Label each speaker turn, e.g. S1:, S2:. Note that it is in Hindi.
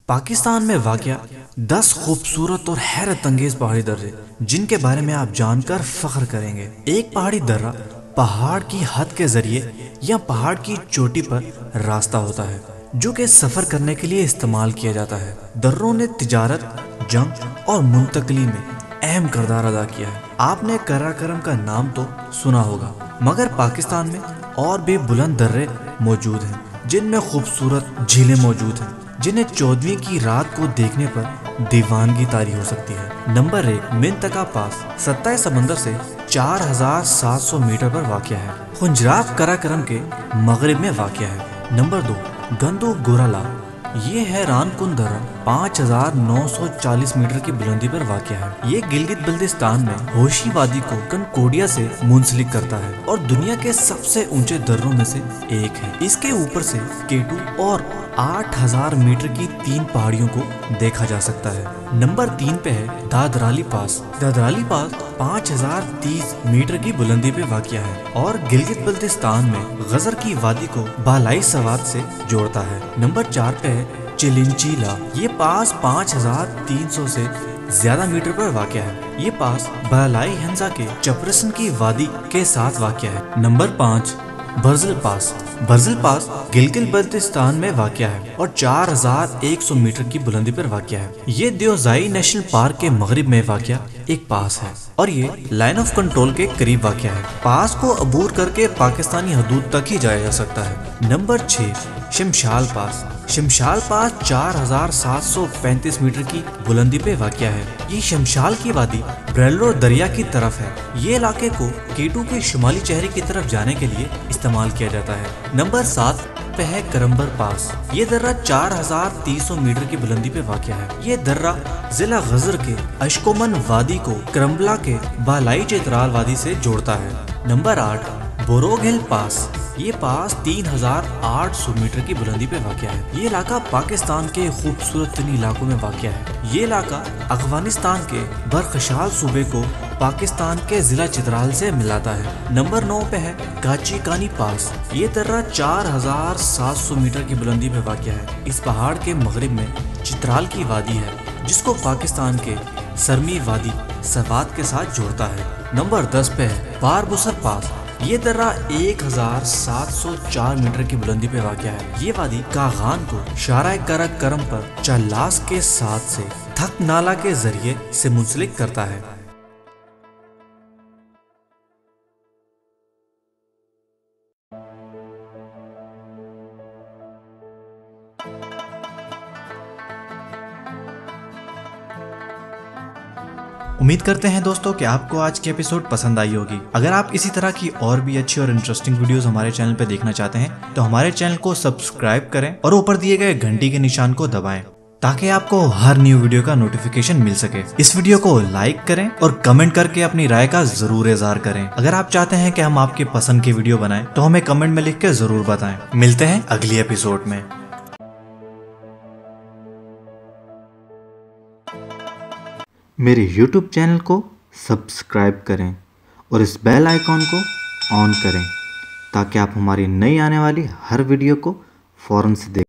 S1: पाकिस्तान में वाक़या 10 खूबसूरत और हैरत अंगेज पहाड़ी दर्रे जिनके बारे में आप जानकर फख्र करेंगे। एक पहाड़ी दर्रा पहाड़ की हद के जरिए या पहाड़ की चोटी पर रास्ता होता है जो कि सफर करने के लिए इस्तेमाल किया जाता है। दर्रों ने तिजारत, जंग और मुंतकली में अहम किरदार अदा किया है। आपने कराकरम का नाम तो सुना होगा, मगर पाकिस्तान में और भी बुलंद दर्रे मौजूद हैं जिनमें खूबसूरत झीलें मौजूद हैं जिन्हें 14वीं की रात को देखने पर दीवानगी तारी हो सकती है। नंबर 1, मिंतका पास 27 समंदर से 4700 मीटर पर वाक़या है। खुंजराफ कराकरम के मगरिब में वाक़या है। नंबर 2, गंदो गोराला, ये है रानकुन दर्रा 5940 मीटर की बुलंदी पर वाक़या है। ये गिलगित बल्तिस्तान में होशी वादी को कनकोडिया से मुंसलिक करता है और दुनिया के सबसे ऊंचे दर्रों में से एक है। इसके ऊपर से केटू और 8000 मीटर की 3 पहाड़ियों को देखा जा सकता है। नंबर 3 पे है दादराली पास। दादराली पास 5030 मीटर की बुलंदी पे वाक़या है और गिलगित बल्तिस्तान में गजर की वादी को बालाई सवात से जोड़ता है। नंबर 4 पे है चिलिंचीला, ये पास 5300 से ज्यादा मीटर पर वाक़या है। ये पास बालाई हंसा के चपरसन की वादी के साथ वाक़या है। नंबर 5, बर्जिल पास। बर्जिल पास गिलगित बल्तिस्तान में वाक़या है और 4100 मीटर की बुलंदी पर वाक़या है। ये देओज़ाई नेशनल पार्क के मगरिब में वाक़या एक पास है और ये लाइन ऑफ कंट्रोल के करीब वाक़या है। पास को अबूर करके पाकिस्तानी हदूद तक ही जाया जा सकता है। नंबर 6, शमशाल पास। शमशाल पास 4735 मीटर की बुलंदी पे वाक़या है। ये शमशाल की वादी ब्रेलो दरिया की तरफ है। ये इलाके को केटू के शुमाली चेहरे की तरफ जाने के लिए इस्तेमाल किया जाता है। नंबर 7 पे है करम्बर पास। ये दर्रा 4300 मीटर की बुलंदी पे वाक़या है। ये दर्रा जिला गजर के अशकोमन वादी को करम्बला के बालाई चित्राल वादी से जोड़ता है। नंबर 8, बोरोग हिल पास। ये पास 3800 मीटर की बुलंदी पे वाक़या है। ये इलाका पाकिस्तान के खूबसूरत तरीन इलाकों में वाक़या है। ये इलाका अफगानिस्तान के बरखशाल सूबे को पाकिस्तान के जिला चित्राल से मिलाता है। नंबर 9 पे है काची कानी पास। ये दर्रा 4700 मीटर की बुलंदी पे वाक़या है। इस पहाड़ के मगरिब में चित्राल की वादी है जिसको पाकिस्तान के सरमी वादी सवात के साथ जोड़ता है। नंबर 10 पे है बारबुसर पास। ये दर्रा 1704 मीटर की बुलंदी पे वाक़या है। ये वादी कागान को शाराय कराकरम पर चल्लास के साथ से थक नाला के जरिए से मुंसलिक करता है। उम्मीद करते हैं दोस्तों कि आपको आज की एपिसोड पसंद आई होगी। अगर आप इसी तरह की और भी अच्छी और इंटरेस्टिंग वीडियोस हमारे चैनल पे देखना चाहते हैं तो हमारे चैनल को सब्सक्राइब करें और ऊपर दिए गए घंटी के निशान को दबाएं ताकि आपको हर न्यू वीडियो का नोटिफिकेशन मिल सके। इस वीडियो को लाइक करें और कमेंट करके अपनी राय का जरूर इज़हार करें। अगर आप चाहते हैं कि हम आपके पसंद की वीडियो बनाएं तो हमें कमेंट में लिख के जरूर बताएं। मिलते हैं अगली एपिसोड में।
S2: मेरे YouTube चैनल को सब्सक्राइब करें और इस बेल आइकॉन को ऑन करें ताकि आप हमारी नई आने वाली हर वीडियो को फौरन से देखें।